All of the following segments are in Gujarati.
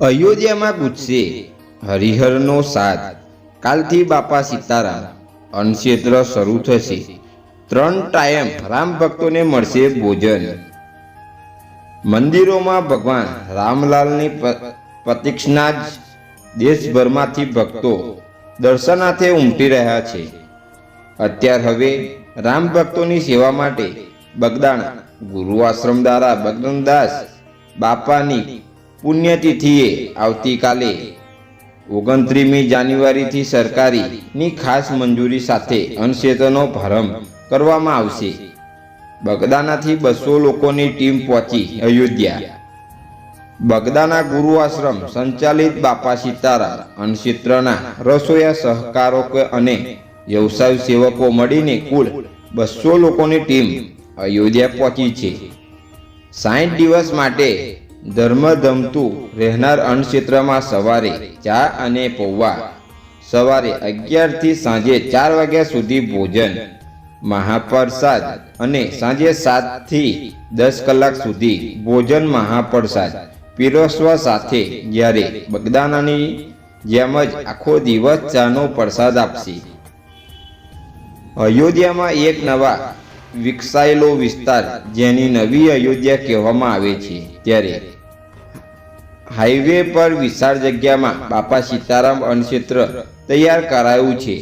અયોધ્યામાં ગુજશે હરિહરનો સાદ। કાલથી બાપા સીતારામ અન્નક્ષેત્ર શરૂ થશે। 3 ટાઈમ રામ ભક્તોને મળશે ભોજન। મંદિરોમાં ભગવાન રામલાલની પ્રતીક્ષા જ દેશભરમાંથી ભક્તો દર્શનાર્થે ઉમટી રહ્યા છે। અત્યાર હવે રામ ભક્તોની સેવા માટે બગદાણા ગુરુ આશ્રમ દ્વારા બગદાનદાસ બાપાની પુણ્યતિથિએ આવતીકાલે 29મી જાન્યુઆરીથી સરકારીની ખાસ મંજૂરી સાથે અન્નક્ષેત્રનો પ્રારંભ કરવામાં આવશે। બગદાનાથી 200 લોકોની ટીમ પહોંચી અયોધ્યા। બગદાના ગુરુ આશ્રમ સંચાલિત બાપા સીતારામ અન્નક્ષેત્રના રસોયા સહકારકો અને વ્યવસાય સેવકો મળીને કુલ 200 લોકોની ટીમ અયોધ્યા પહોંચી છે। 60 દિવસ માટે ધર્મધમતું રહેનાર અન્નક્ષેત્રમાં સવારે ચા અને પૌવા, સવારે 11 થી સાંજે 4 વાગ્યા સુધી ભોજન, મહાપ્રસાદ અને સાંજે 7 થી 10 કલાક સુધી ભોજન મહાપ્રસાદ પીરસવા સાથે જ્યારે બગદાનાની જેમ જ આખો દિવસ ચાનો પ્રસાદ આપશે। અયોધ્યામાં એક નવા વિકસાયેલો વિસ્તાર જેની નવી અયોધ્યા કહેવામાં આવે છે, ત્યારે હાઈવે પર વિશાળ જગ્યામાં બાપા સીતારામ અન્નક્ષેત્ર તૈયાર કરાયું છે।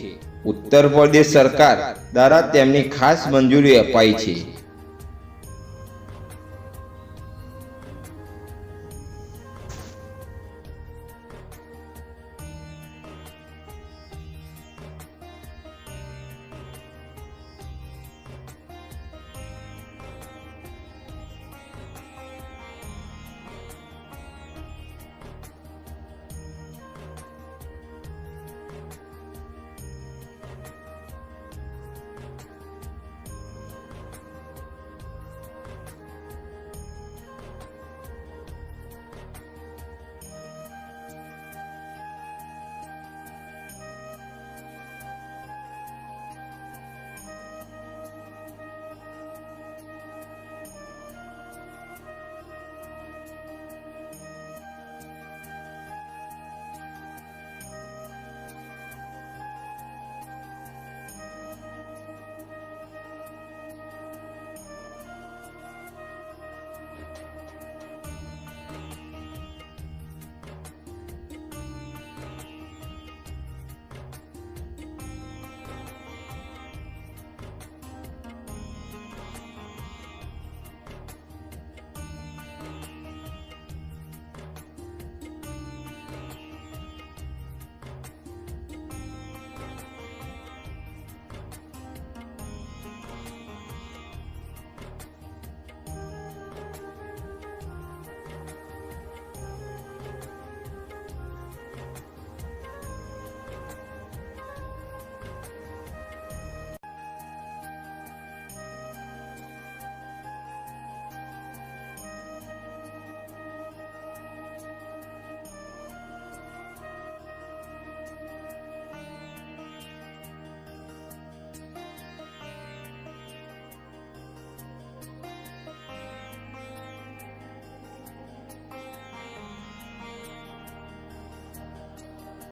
ઉત્તર પ્રદેશ સરકાર દ્વારા તેમની ખાસ મંજૂરી અપાઈ છે।